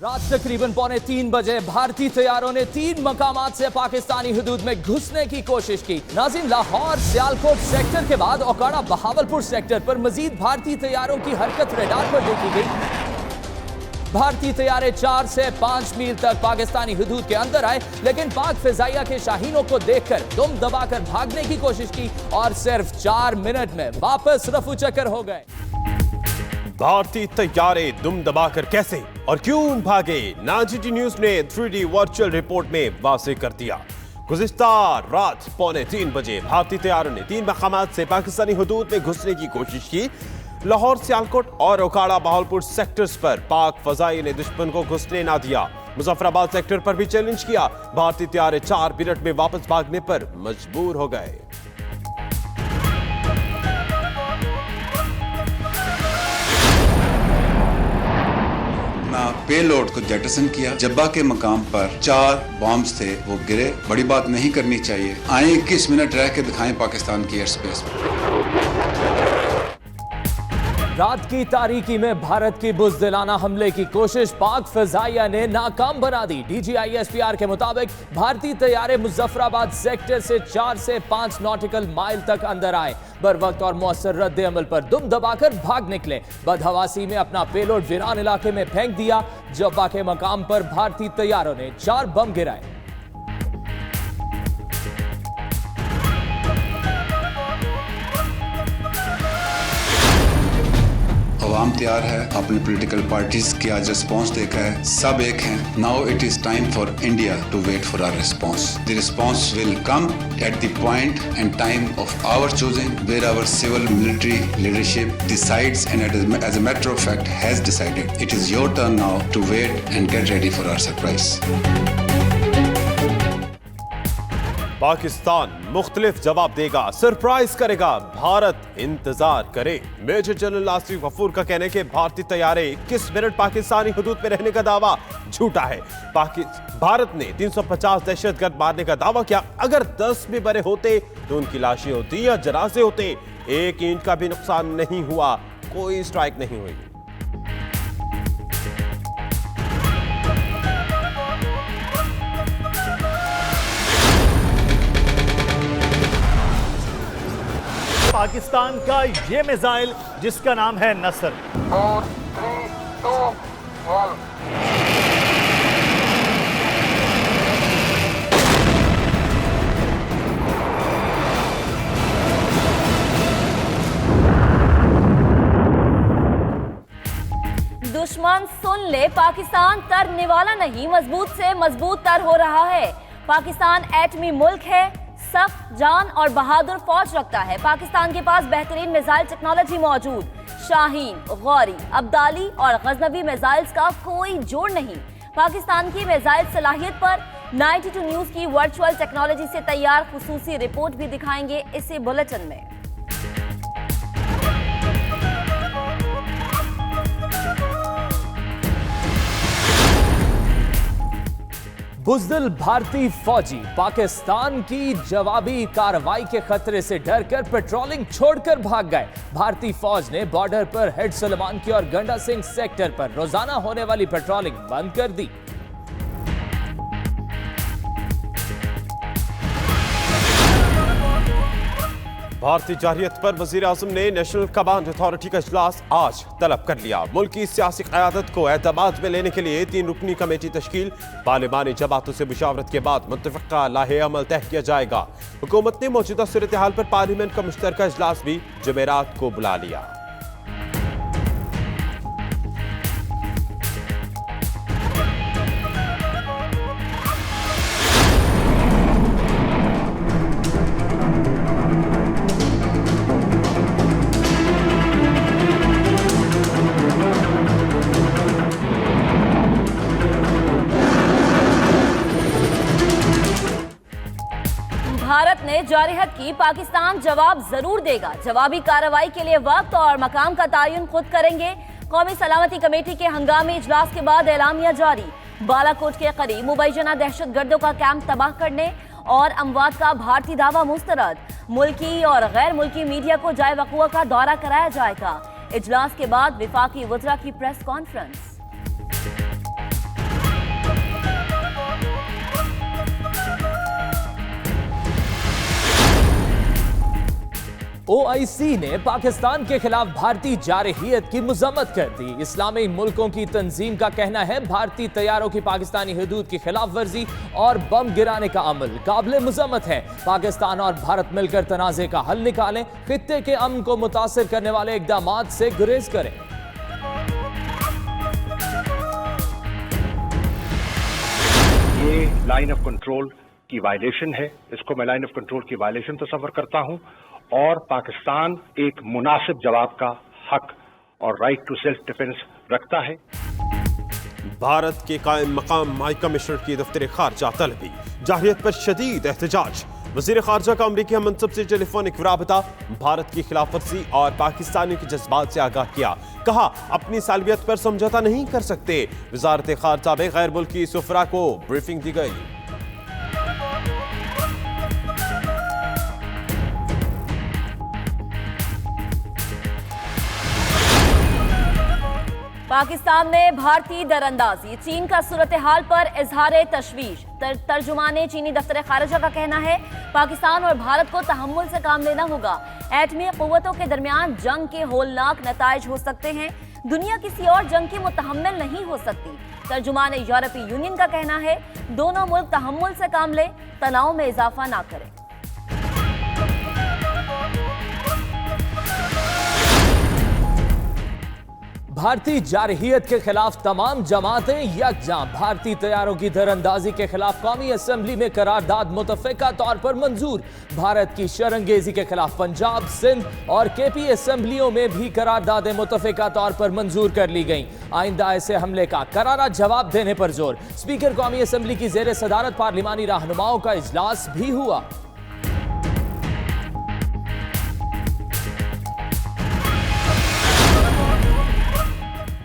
रात तकरीबन 2:45 बजे भारतीय तैयारों ने 3 मकामात से पाकिस्तानी हुदूद में घुसने की कोशिश की। नाज़रीन, लाहौर सियालकोट सेक्टर के बाद ओकाड़ा बहावलपुर सेक्टर पर मजीद भारतीय तैयारों की हरकत रडार पर देखी गई। भारतीय तैयारे 4 से 5 मील तक पाकिस्तानी हुदूद के अंदर आए, लेकिन पाक फिजाइया के शाहीनों को देखकर दुम दबाकर भागने की कोशिश की और सिर्फ 4 मिनट में वापस रफू चक्कर हो गए। भारतीय तैयारे दुम दबाकर कैसे और क्यों भागे, नाजीटी न्यूज ने 3D वर्चुअल रिपोर्ट में वाज़ेह कर दिया। गुज़िश्ता रात 2:45 बजे भारतीय तैयारों ने 3 मकामात से पाकिस्तानी हुदूद में घुसने की कोशिश की। लाहौर सियालकोट और ओकाड़ा बहावलपुर सेक्टर्स पर पाक फजाई ने दुश्मन को घुसने ना दिया। मुजफ्फराबाद सेक्टर पर भी चैलेंज किया। भारतीय तैयारे 4 मिनट में वापस भागने पर मजबूर हो गए। पेलोड को जेटसन किया। जब्बा के मकाम पर 4 बॉम्ब्स थे, वो गिरे। बड़ी बात नहीं करनी चाहिए। आए 21 मिनट रह के दिखाएं पाकिस्तान की एयर स्पेस में। रात की तारीकी में भारत की बुज़दिलाना हमले की कोशिश पाक फिजाइया ने नाकाम बना दी। DGISPR के मुताबिक भारतीय तैयारे मुजफ्फराबाद सेक्टर से 4 से 5 नॉटिकल माइल तक अंदर आए। बर वक्त और मौसर रद्द अमल पर दुम दबाकर भाग निकले। बदहवासी में अपना पेलोड वीरान इलाके में फेंक दिया। जब्बा के मकाम पर भारतीय तैयारों ने 4 बम गिराए। अवाम तैयार है, अपने पॉलिटिकल पार्टीज की आज रिस्पॉन्स देखा है, सब एक हैं। Now it is time for India to wait for our response. The response will come at the point and time of our choosing, where our civil military leadership decides and as a matter of fact has decided. It is your turn now to wait and get ready for our surprise. Pakistan मुख्तलिफ जवाब देगा, surprise करेगा, भारत इंतजार करे। Major general Asif Ghafoor का कहना है कि भारतीय तैयारे 21 मिनट पाकिस्तानी हुदूद में रहने का दावा झूठा है। भारत ने 350 दहशतगर्द मारने का दावा किया। अगर 10 भी बरे होते तो उनकी लाशें होती या जनाजे होते। 1 इंच का भी नुकसान नहीं हुआ, कोई स्ट्राइक नहीं हुई। पाकिस्तान का ये मिसाइल जिसका नाम है नसर। 4, 3, 2, 1। दुश्मन सुन ले, पाकिस्तान तरने वाला नहीं, मजबूत से मजबूत तर हो रहा है। पाकिस्तान एटमी मुल्क है, सख्त जान और बहादुर फौज रखता है। पाकिस्तान के पास बेहतरीन मिसाइल टेक्नोलॉजी मौजूद। शाहीन, गौरी, अब्दाली और गजनवी मिसाइल्स का कोई जोड़ नहीं। पाकिस्तान की मिसाइल सलाहियत पर 92 न्यूज की वर्चुअल टेक्नोलॉजी से तैयार खुसूसी रिपोर्ट भी दिखाएंगे इसी बुलेटिन में। बुज़दिल भारतीय फौजी पाकिस्तान की जवाबी कार्रवाई के खतरे से डरकर पेट्रोलिंग छोड़कर भाग गए। भारतीय फौज ने बॉर्डर पर हेड सलमान की और गंडा सिंह सेक्टर पर रोजाना होने वाली पेट्रोलिंग बंद कर दी। भारतीय जारहियत पर वजीर आज़म ने नेशनल कमांड अथॉरिटी का इजलास आज तलब कर लिया। मुल्क की सियासी क़यादत को एतमाद में लेने के लिए 3 रुकनी कमेटी तश्कील। पार्लिमानी जमातों से मुशावरत के बाद मुत्तफ़िक़ा लाहे अमल तय किया जाएगा। हुकूमत ने मौजूदा सूरत हाल पर पार्लियामेंट का मुश्तरका इजलास भी जुमेरात को बुला लिया। भारत ने जारहियत की, पाकिस्तान जवाब जरूर देगा। जवाबी कार्रवाई के लिए वक्त और मकाम का तयन खुद करेंगे। कौमी सलामती कमेटी के हंगामी इजलास के बाद एलामिया जारी। बालाकोट के करीब मुबैना दहशतगर्दों का कैंप तबाह करने और अमवात का भारतीय दावा मुस्तरद। मुल्की और गैर मुल्की मीडिया को जाए वक़ुआ का दौरा कराया जाएगा। इजलास के बाद विफाकी वज़रा की प्रेस कॉन्फ्रेंस। OIC ने पाकिस्तान के खिलाफ भारतीय जारहियत की मजम्मत कर दी। इस्लामी मुल्कों की तंजीम का कहना है भारतीय तैयारों की पाकिस्तानी हदूद की खिलाफ वर्जी और बम गिराने का अमल काबिल मजम्मत है। पाकिस्तान और भारत मिलकर तनाज़े का हल निकालें, खित्ते के अमन को मुतासिर करने वाले इकदाम से गुरेज करें। ये लाइन ऑफ कंट्रोल की वायलेशन है, इसको मैं लाइन ऑफ कंट्रोल की वायलेशन तस्वर करता हूं और पाकिस्तान एक मुनासिब जवाब का हक और राइट टू सेल्फ डिफेंस रखता है। भारत के कायम मकाम हाई कमिश्नर की दफ्तर खारजा तलबी, जारहियत पर शदीद एहतजाज। वजीर खारजा का अमरीकी मनसब से टेलीफोनिक राबता, भारत की खिलाफ वर्जी और पाकिस्तानी के जज्बात से आगाह किया। कहा अपनी सालवियत पर समझौता नहीं कर सकते। वजारत खारजा में गैर मुल्की सुफरा को ब्रीफिंग दी गई। पाकिस्तान में भारतीय दरअंदाजी, चीन का सूरत हाल पर इजहार तशवीश। तर्जुमाने चीनी दफ्तर खारजा का कहना है पाकिस्तान और भारत को तहम्मुल से काम लेना होगा। एटमी कुव्वतों के दरमियान जंग के होलनाक नताइज हो सकते हैं। दुनिया किसी और जंग की मुतहम्मिल नहीं हो सकती। तर्जुमाने यूरोपीय यूनियन का कहना है दोनों मुल्क तहम्मुल से काम लें, तनाव में इजाफा ना करें। भारतीय जारहियत के खिलाफ तमाम जमातें यकजा। भारतीय तैयारों की दरअंदाजी के खिलाफ कौमी असम्बली में करारदाद मुतफ़िका तौर पर मंजूर। भारत की शरंगेजी के खिलाफ पंजाब, सिंध और KP असम्बलियों में भी करारदादें मुतफ़िका तौर पर मंजूर कर ली गईं। आइंदा ऐसे हमले का करारा जवाब देने पर जोर। स्पीकर कौमी असम्बली की ज़ेर सदारत पार्लिमानी रहनुमाओं का इजलास भी हुआ।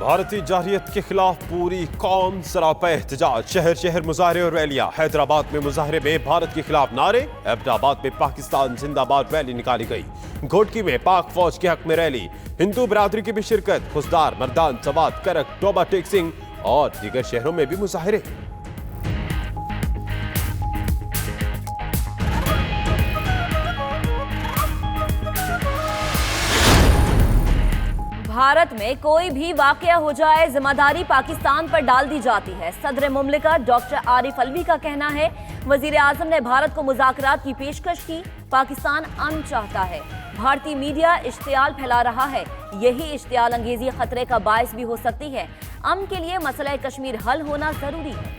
भारतीय जारहियत के खिलाफ पूरी कौम सरापा एहतजाज। शहर शहर मुजाहरे और रैलियां। हैदराबाद में मुजाहरे में भारत के खिलाफ नारे, अहमदाबाद में पाकिस्तान जिंदाबाद रैली निकाली गई। घोटकी में पाक फौज के हक में रैली। हिंदू बरादरी की भी शिरकत। खुसदार, मर्दान, सवात, करक, टोबा टेक सिंह और दीगर शहरों में भी मुजाहरे। भारत में कोई भी वाकया हो जाए जिम्मेदारी पाकिस्तान पर डाल दी जाती है। सदर मुमलिकत डॉक्टर आरिफ अलवी का कहना है वजीर आजम ने भारत को मुज़ाकरात की पेशकश की। पाकिस्तान अमन चाहता है। भारतीय मीडिया इश्तियाल फैला रहा है। यही इश्तियाल अंगेजी खतरे का बायस भी हो सकती है। अमन के लिए मसला कश्मीर हल होना जरूरी है।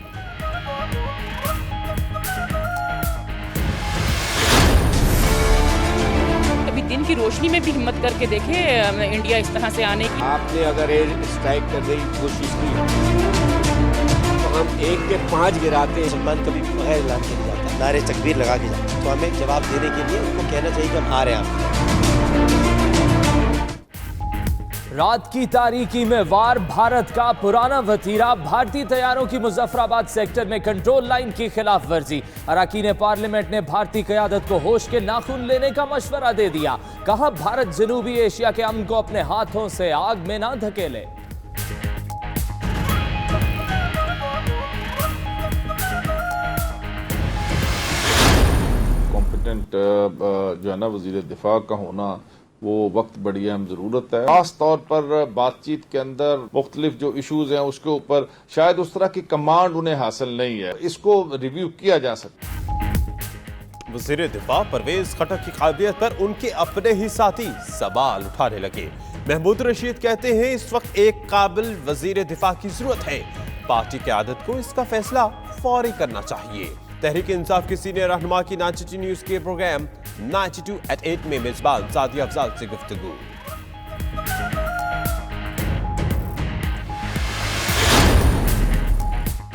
कभी दिन की रोशनी में भी हिम्मत करके देखे इंडिया इस तरह से आने की। आपने अगर एयर स्ट्राइक करने की कोशिश की तो हम 1 के 5 गिराते हैं। मुसलमान कभी बगैर ऐलान के नहीं जाता, नारे तकबीर लगा के जाता। तो हमें जवाब देने के लिए उनको कहना चाहिए कि हम आ रहे हैं। रात की तारीकी में वार भारत का पुराना वतीरा। भारतीय तैयारों की मुजफ्फराबाद सेक्टर में कंट्रोल लाइन की खिलाफ वर्जी। अरकान पार्लियामेंट ने भारतीय क़यादत को होश के नाखून लेने का मशवरा दे दिया। कहा भारत जनूबी एशिया के अमन को अपने हाथों से आग में ना धकेले। कॉम्पिटेंट जो है ना वजीर दिफा का होना वो वक्त बड़ी अहम ज़रूरत है। खास तौर पर बातचीत के अंदर मुख्तलिफ जो इशूज़ हैं उसके ऊपर शायद उस तरह की कमांड उन्हें हासिल नहीं है। इसको रिव्यू किया जा सकता। वज़ीर दिफा परवेज खटक की काबिलियत पर उनके अपने ही साथी सवाल उठाने लगे। महमूद रशीद कहते हैं इस वक्त एक काबिल वज़ीर दिफा की जरूरत है। पार्टी क़यादत को इसका फैसला फौरी करना चाहिए। तहरीक इंसाफ की सीनियर रहनुमा की 92 न्यूज़ के प्रोग्राम 92@8 में मेजबान सादिया अफजाल से गुफ्तगू।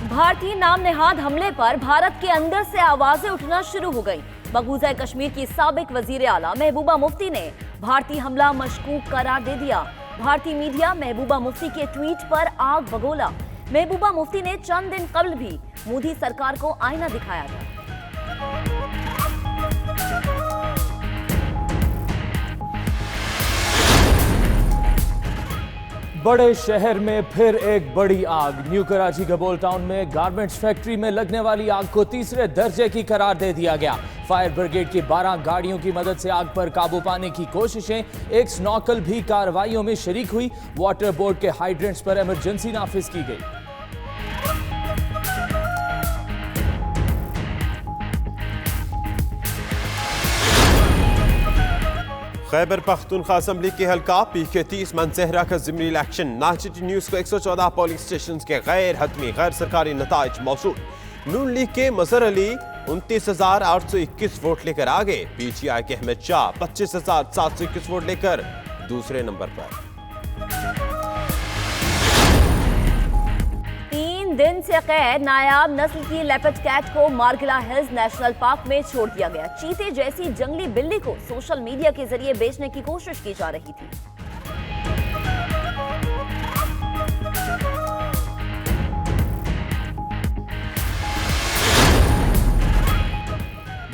भारतीय नाम नेहाद हमले पर भारत के अंदर से आवाजें उठना शुरू हो गई। मकबूजा कश्मीर की साबिक वजीर आला महबूबा मुफ्ती ने भारतीय हमला मशकूक करार दे दिया। भारतीय मीडिया महबूबा मुफ्ती के ट्वीट पर आग बगोला। महबूबा मुफ्ती ने चंद दिन कबल भी मोदी सरकार को आईना दिखाया था। बड़े शहर में फिर एक बड़ी आग। न्यू कराची गबोल टाउन में गारमेंट्स फैक्ट्री में लगने वाली आग को तीसरे दर्जे की करार दे दिया गया। फायर ब्रिगेड की 12 गाड़ियों की मदद से आग पर काबू पाने की कोशिशें, एक स्नॉकल भी कार्रवाइयों में शरीक हुई। वाटर बोर्ड के हाइड्रेंट्स पर इमरजेंसी नाफिज की गई। खैबर पख्तूनख्वा असेंबली के हल्का PK-30 मनसेहरा का ज़िमनी इलेक्शन। नाजिटी न्यूज़ को 114 पोलिंग स्टेशन के गैर हतमी गैर सरकारी नताइज मौसूल। नून लीग के मजहर अली 29,821 वोट लेकर आगे। PTI के अहमद शाह 25,721 वोट लेकर दूसरे नंबर पर। 3 दिन से कैद नायाब नस्ल की लेपर्ड कैट को मार्गिला हिल्स नेशनल पार्क में छोड़ दिया गया। चीते जैसी जंगली बिल्ली को सोशल मीडिया के जरिए बेचने की कोशिश की जा रही थी।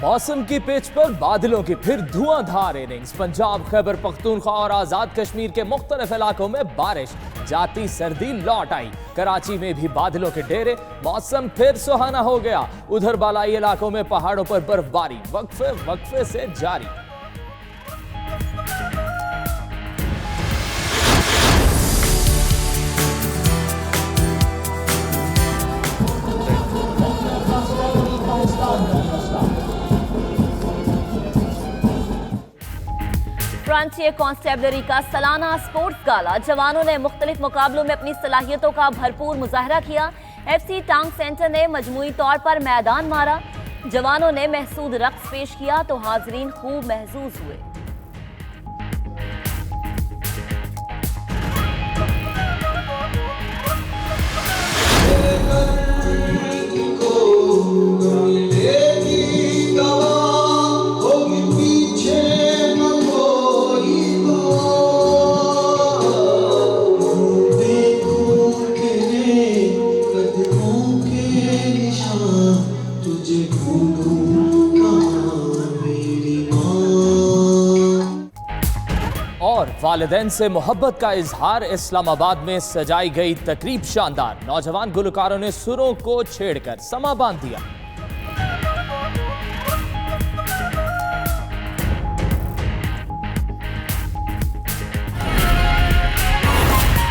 मौसम की पिच पर बादलों की फिर धुआंधार इनिंग्स। पंजाब, खैबर पख्तूनख्वा और आजाद कश्मीर के मुख्तलिफ इलाकों में बारिश, जाती सर्दी लौट आई। कराची में भी बादलों के डेरे, मौसम फिर सुहाना हो गया। उधर बालाई इलाकों में पहाड़ों पर बर्फबारी वक्फे वक्फे से जारी। फ्रंटियर कांस्टेबलरी का सालाना स्पोर्ट्स गाला। जवानों ने मुख्तलिफ मुकाबलों में अपनी सलाहियतों का भरपूर मुजाहरा किया। FC टांग सेंटर ने मजमूई तौर पर मैदान मारा। जवानों ने महसूद रक्स पेश किया तो हाजरीन खूब महजूज हुए। और वालिदैन से मोहब्बत का इजहार। इस्लामाबाद में सजाई गई तकरीब शानदार। नौजवान गुलकारों ने सुरों को छेड़कर समा बांध दिया।